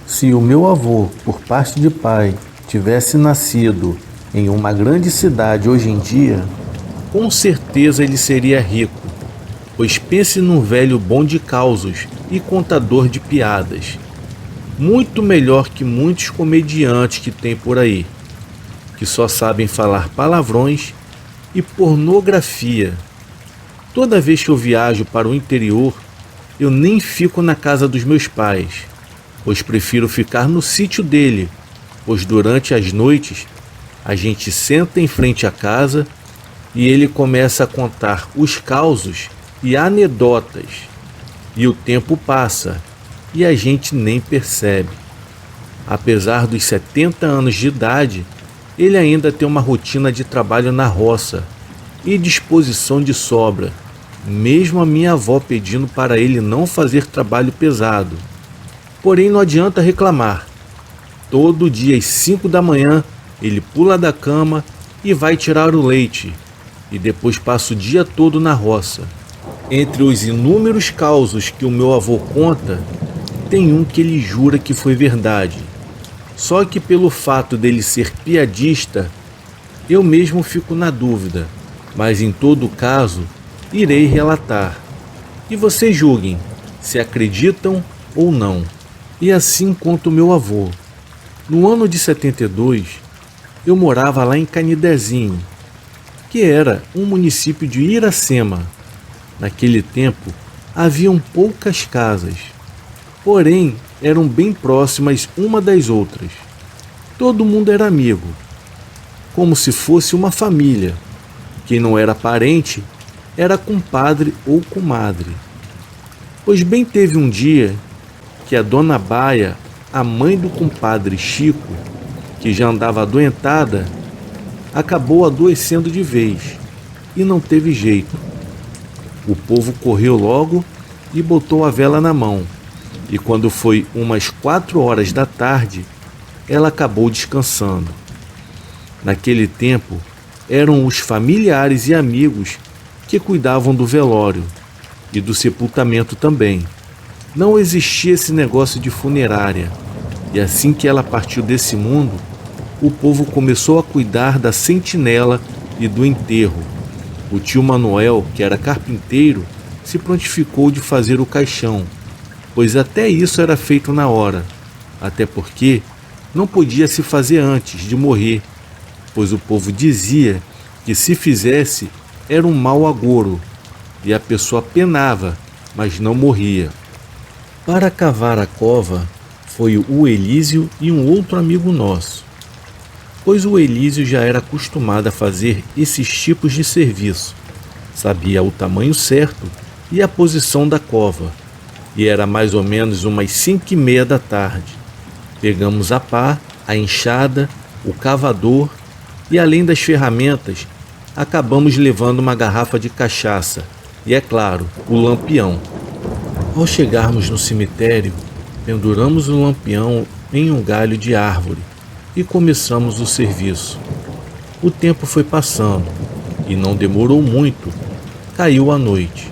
Se o meu avô, por parte de pai, tivesse nascido em uma grande cidade hoje em dia, com certeza ele seria rico, pois pense num velho bom de causos e contador de piadas. Muito melhor que muitos comediantes que tem por aí, que só sabem falar palavrões e pornografia. Toda vez que eu viajo para o interior, eu nem fico na casa dos meus pais, pois prefiro ficar no sítio dele, pois durante as noites a gente senta em frente à casa e ele começa a contar os causos e anedotas, e o tempo passa e a gente nem percebe. Apesar dos 70 anos de idade, ele ainda tem uma rotina de trabalho na roça e disposição de sobra, mesmo a minha avó pedindo para ele não fazer trabalho pesado. Porém, não adianta reclamar. Todo dia às 5 da manhã, ele pula da cama e vai tirar o leite, e depois passa o dia todo na roça. Entre os inúmeros causos que o meu avô conta, tem um que ele jura que foi verdade. Só que pelo fato dele ser piadista, eu mesmo fico na dúvida, mas em todo caso, irei relatar. E vocês julguem se acreditam ou não. E assim conta o meu avô. No ano de 72, eu morava lá em Canidezinho, que era um município de Iracema. Naquele tempo, haviam poucas casas, porém eram bem próximas uma das outras. Todo mundo era amigo, como se fosse uma família. Quem não era parente era compadre ou comadre. Pois bem teve um dia que a dona Baia, a mãe do compadre Chico, que já andava adoentada, acabou adoecendo de vez e não teve jeito. O povo correu logo e botou a vela na mão, e quando foi umas 4 horas da tarde, ela acabou descansando. Naquele tempo, eram os familiares e amigos que cuidavam do velório e do sepultamento também. Não existia esse negócio de funerária, e assim que ela partiu desse mundo, o povo começou a cuidar da sentinela e do enterro. O tio Manuel, que era carpinteiro, se prontificou de fazer o caixão, pois até isso era feito na hora, até porque não podia se fazer antes de morrer, pois o povo dizia que se fizesse era um mau agouro, e a pessoa penava, mas não morria. Para cavar a cova foi o Elísio e um outro amigo nosso, pois o Elísio já era acostumado a fazer esses tipos de serviço, sabia o tamanho certo e a posição da cova, e era mais ou menos umas 5:30 da tarde. Pegamos a pá, a enxada, o cavador e, além das ferramentas, acabamos levando uma garrafa de cachaça e, é claro, o lampião. Ao chegarmos no cemitério, penduramos o lampião em um galho de árvore e começamos o serviço. O tempo foi passando e não demorou muito, caiu a noite.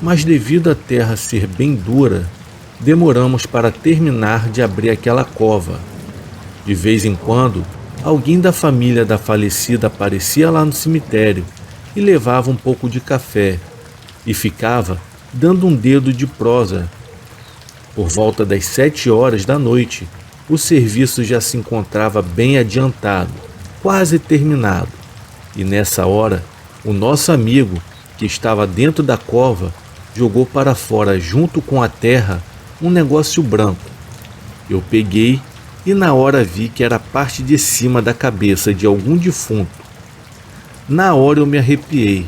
Mas devido à terra ser bem dura, demoramos para terminar de abrir aquela cova. De vez em quando, alguém da família da falecida aparecia lá no cemitério e levava um pouco de café e ficava dando um dedo de prosa. Por volta das 7 horas da noite, o serviço já se encontrava bem adiantado, quase terminado. E nessa hora, o nosso amigo, que estava dentro da cova, jogou para fora junto com a terra um negócio branco. Eu peguei e na hora vi que era a parte de cima da cabeça de algum defunto. Na hora eu me arrepiei.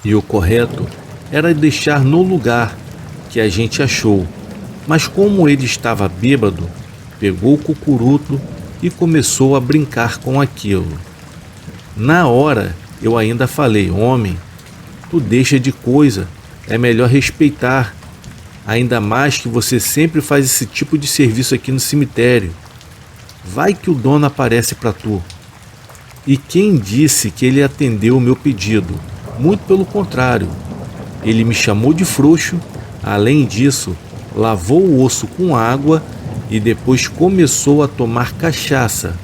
E o correto era deixar no lugar que a gente achou. Mas como ele estava bêbado, pegou o cucuruto e começou a brincar com aquilo. Na hora eu ainda falei: homem, tu deixa de coisa, é melhor respeitar. Ainda mais que você sempre faz esse tipo de serviço aqui no cemitério. Vai que o dono aparece para tu. E quem disse que ele atendeu o meu pedido? Muito pelo contrário. Ele me chamou de frouxo, além disso, lavou o osso com água e depois começou a tomar cachaça,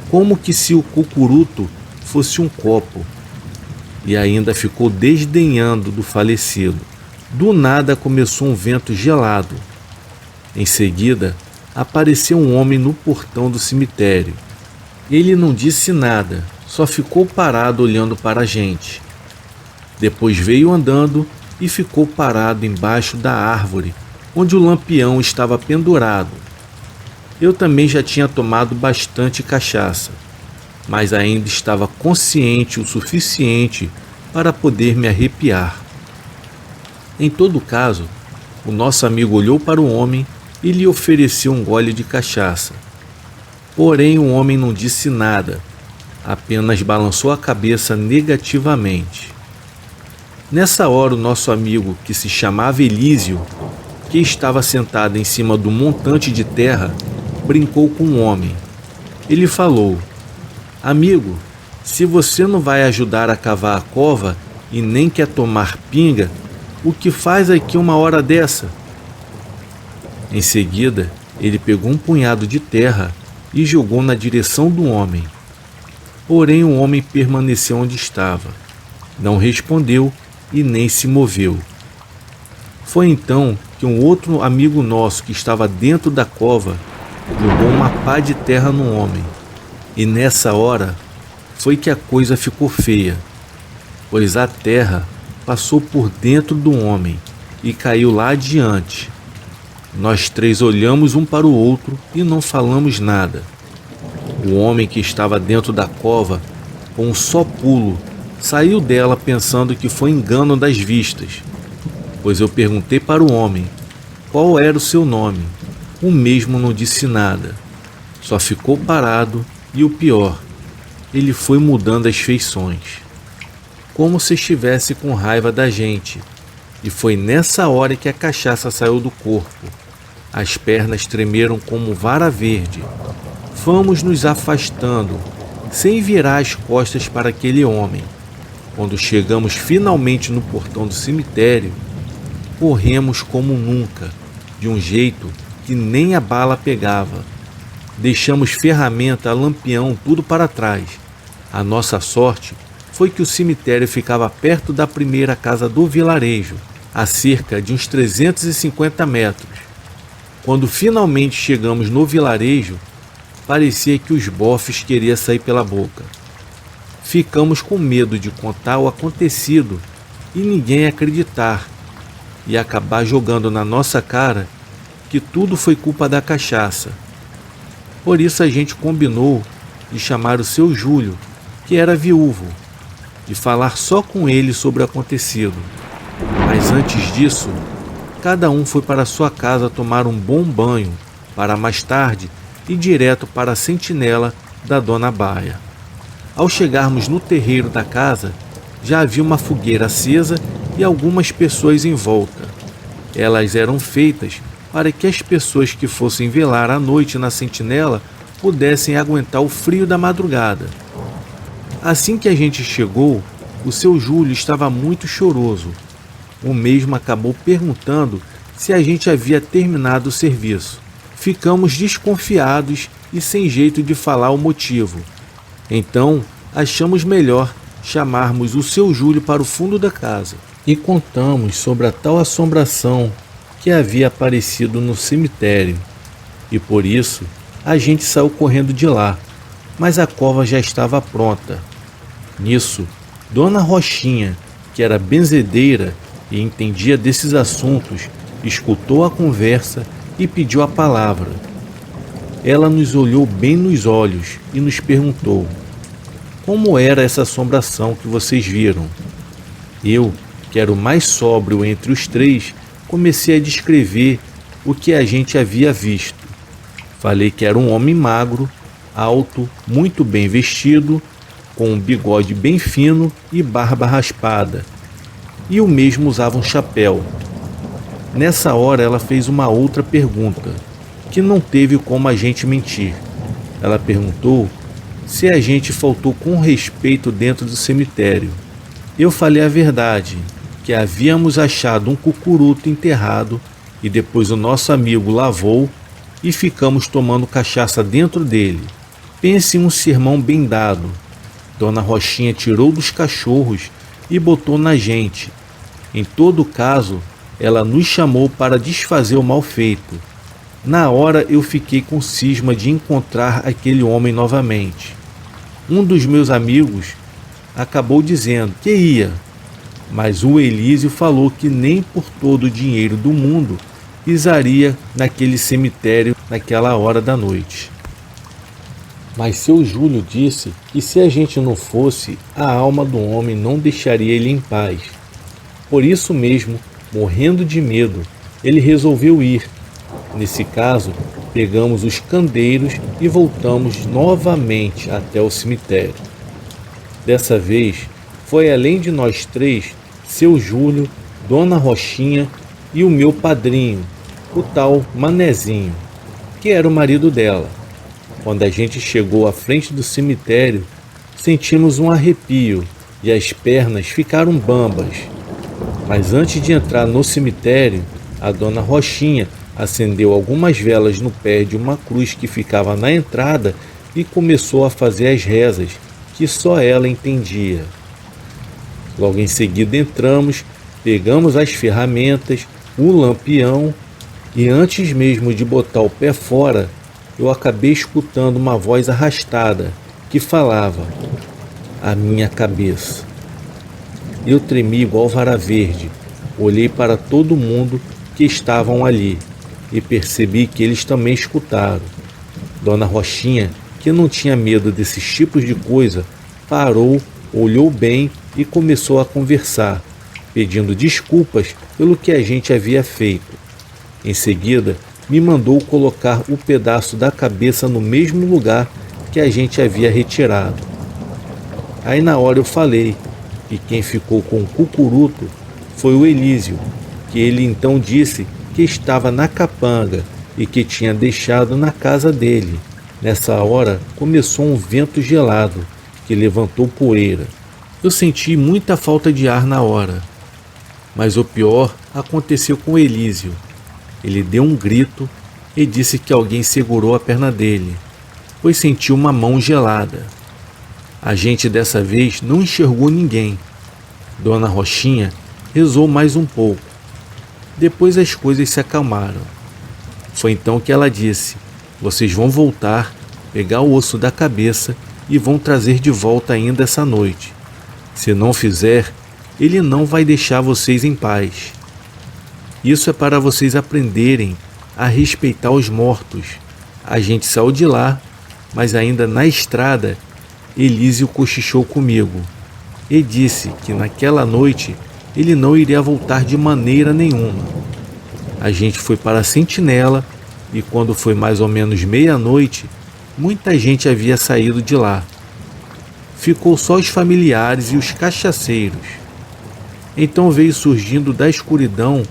como que se o cucuruto fosse um copo, e ainda ficou desdenhando do falecido. Do nada começou um vento gelado. Em seguida, apareceu um homem no portão do cemitério. Ele não disse nada, só ficou parado olhando para a gente. Depois veio andando e ficou parado embaixo da árvore, onde o lampião estava pendurado. Eu também já tinha tomado bastante cachaça, mas ainda estava consciente o suficiente para poder me arrepiar. Em todo caso, o nosso amigo olhou para o homem e lhe ofereceu um gole de cachaça. Porém, o homem não disse nada, apenas balançou a cabeça negativamente. Nessa hora, o nosso amigo, que se chamava Elísio, que estava sentado em cima do montante de terra, brincou com o homem. Ele falou: "Amigo, se você não vai ajudar a cavar a cova e nem quer tomar pinga, o que faz aqui uma hora dessa?" Em seguida, ele pegou um punhado de terra e jogou na direção do homem. Porém, o homem permaneceu onde estava, não respondeu e nem se moveu. Foi então que um outro amigo nosso que estava dentro da cova jogou uma pá de terra no homem. E nessa hora foi que a coisa ficou feia, pois a terra passou por dentro do homem e caiu lá adiante. Nós três olhamos um para o outro e não falamos nada. O homem que estava dentro da cova, com um só pulo, saiu dela pensando que foi engano das vistas, pois eu perguntei para o homem qual era o seu nome. O mesmo não disse nada, só ficou parado e o pior, ele foi mudando as feições, como se estivesse com raiva da gente, e foi nessa hora que a cachaça saiu do corpo. As pernas tremeram como vara verde. Fomos nos afastando, sem virar as costas para aquele homem. Quando chegamos finalmente no portão do cemitério, corremos como nunca, de um jeito que nem a bala pegava. Deixamos ferramenta, lampião, tudo para trás. A nossa sorte foi que o cemitério ficava perto da primeira casa do vilarejo, a cerca de uns 350 metros. Quando finalmente chegamos no vilarejo, parecia que os bofes queriam sair pela boca. Ficamos com medo de contar o acontecido e ninguém acreditar e acabar jogando na nossa cara que tudo foi culpa da cachaça. Por isso a gente combinou de chamar o seu Júlio, que era viúvo, e falar só com ele sobre o acontecido. Mas antes disso, cada um foi para sua casa tomar um bom banho, para mais tarde ir direto para a sentinela da Dona Baia. Ao chegarmos no terreiro da casa, já havia uma fogueira acesa e algumas pessoas em volta. Elas eram feitas para que as pessoas que fossem velar à noite na sentinela pudessem aguentar o frio da madrugada. Assim que a gente chegou, o seu Júlio estava muito choroso. O mesmo acabou perguntando se a gente havia terminado o serviço. Ficamos desconfiados e sem jeito de falar o motivo. Então, achamos melhor chamarmos o seu Júlio para o fundo da casa e contamos sobre a tal assombração que havia aparecido no cemitério. E por isso, a gente saiu correndo de lá, mas a cova já estava pronta. Nisso, Dona Rochinha, que era benzedeira e entendia desses assuntos, escutou a conversa e pediu a palavra. Ela nos olhou bem nos olhos e nos perguntou: como era essa assombração que vocês viram? Eu, que era o mais sóbrio entre os três, comecei a descrever o que a gente havia visto. Falei que era um homem magro, alto, muito bem vestido, com um bigode bem fino e barba raspada, e o mesmo usava um chapéu. Nessa hora ela fez uma outra pergunta, que não teve como a gente mentir. Ela perguntou se a gente faltou com respeito dentro do cemitério. Eu falei a verdade, que havíamos achado um cucuruto enterrado e depois o nosso amigo lavou, e ficamos tomando cachaça dentro dele. Pense em um sermão bem dado. Dona Rochinha tirou dos cachorros e botou na gente. Em todo caso, ela nos chamou para desfazer o mal feito. Na hora eu fiquei com cisma de encontrar aquele homem novamente. Um dos meus amigos acabou dizendo que ia, mas o Elísio falou que nem por todo o dinheiro do mundo pisaria naquele cemitério naquela hora da noite. Mas seu Júlio disse que se a gente não fosse, a alma do homem não deixaria ele em paz. Por isso mesmo, morrendo de medo, ele resolveu ir. Nesse caso, pegamos os candeiros e voltamos novamente até o cemitério. Dessa vez, foi além de nós três, seu Júlio, Dona Rochinha e o meu padrinho, o tal Manezinho, que era o marido dela. Quando a gente chegou à frente do cemitério, sentimos um arrepio e as pernas ficaram bambas. Mas antes de entrar no cemitério, a Dona Rochinha acendeu algumas velas no pé de uma cruz que ficava na entrada e começou a fazer as rezas, que só ela entendia. Logo em seguida entramos, pegamos as ferramentas, o lampião e antes mesmo de botar o pé fora, eu acabei escutando uma voz arrastada que falava: "A minha cabeça". Eu tremi igual vara verde, olhei para todo mundo que estavam ali e percebi que eles também escutaram. Dona Rochinha, que não tinha medo desses tipos de coisa, parou, olhou bem e começou a conversar, pedindo desculpas pelo que a gente havia feito. Em seguida, me mandou colocar o pedaço da cabeça no mesmo lugar que a gente havia retirado. Aí na hora eu falei que quem ficou com o cucuruto foi o Elísio, que ele então disse que estava na capanga e que tinha deixado na casa dele. Nessa hora começou um vento gelado que levantou poeira. Eu senti muita falta de ar na hora, mas o pior aconteceu com o Elísio. Ele deu um grito e disse que alguém segurou a perna dele, pois sentiu uma mão gelada. A gente dessa vez não enxergou ninguém. Dona Rochinha rezou mais um pouco. Depois as coisas se acalmaram. Foi então que ela disse: "Vocês vão voltar, pegar o osso da cabeça e vão trazer de volta ainda essa noite. Se não fizer, ele não vai deixar vocês em paz. Isso é para vocês aprenderem a respeitar os mortos." A gente saiu de lá, mas ainda na estrada, Elísio cochichou comigo e disse que naquela noite ele não iria voltar de maneira nenhuma. A gente foi para a sentinela e quando foi mais ou menos meia-noite, muita gente havia saído de lá. Ficou só os familiares e os cachaceiros. Então veio surgindo da escuridão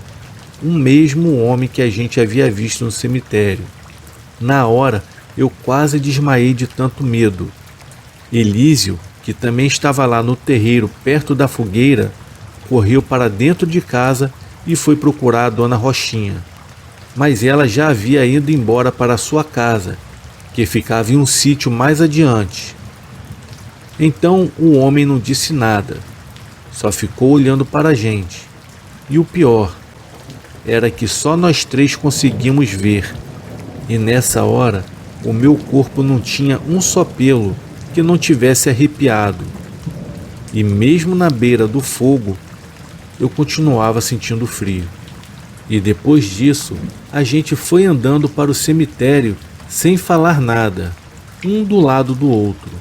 um mesmo homem que a gente havia visto no cemitério. Na hora, eu quase desmaiei de tanto medo. Elísio, que também estava lá no terreiro perto da fogueira, correu para dentro de casa e foi procurar a Dona Rochinha. Mas ela já havia ido embora para sua casa, que ficava em um sítio mais adiante. Então o homem não disse nada, só ficou olhando para a gente. E o pior era que só nós três conseguimos ver. E nessa hora, o meu corpo não tinha um só pelo que não tivesse arrepiado. E mesmo na beira do fogo, eu continuava sentindo frio. E depois disso, a gente foi andando para o cemitério sem falar nada, um do lado do outro.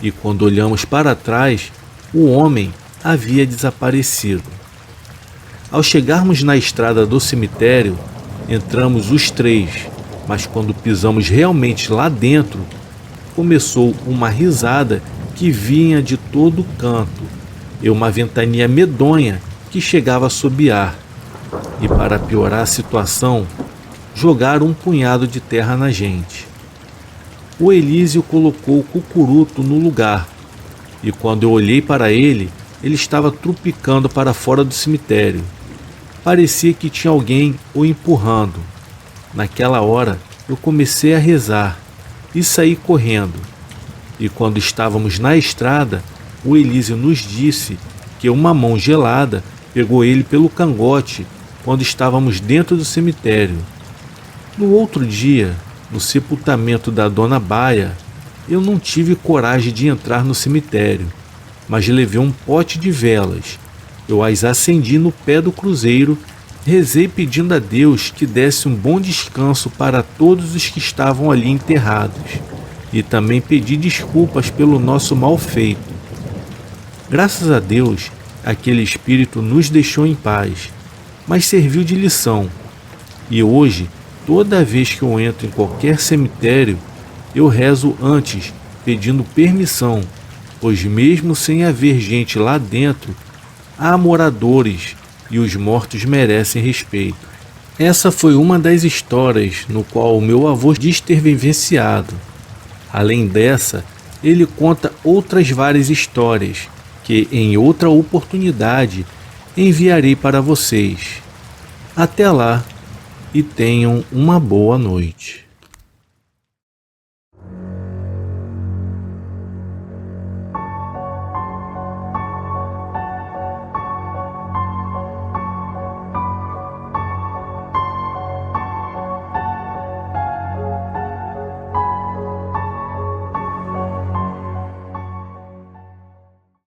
E quando olhamos para trás, o homem havia desaparecido. Ao chegarmos na estrada do cemitério, entramos os três, mas quando pisamos realmente lá dentro, começou uma risada que vinha de todo canto e uma ventania medonha que chegava a assobiar. E para piorar a situação, jogaram um punhado de terra na gente. O Elísio colocou o cucuruto no lugar, e quando eu olhei para ele, ele estava trupicando para fora do cemitério. Parecia que tinha alguém o empurrando. Naquela hora, eu comecei a rezar e saí correndo. E quando estávamos na estrada, o Elísio nos disse que uma mão gelada pegou ele pelo cangote quando estávamos dentro do cemitério. No outro dia, no sepultamento da Dona Baia, eu não tive coragem de entrar no cemitério, mas levei um pote de velas. Eu as acendi no pé do cruzeiro, rezei pedindo a Deus que desse um bom descanso para todos os que estavam ali enterrados, e também pedi desculpas pelo nosso mal feito. Graças a Deus, aquele espírito nos deixou em paz, mas serviu de lição. E hoje, toda vez que eu entro em qualquer cemitério, eu rezo antes, pedindo permissão, pois mesmo sem haver gente lá dentro, há moradores e os mortos merecem respeito. Essa foi uma das histórias no qual o meu avô diz ter vivenciado. Além dessa, ele conta outras várias histórias que, em outra oportunidade, enviarei para vocês. Até lá e tenham uma boa noite.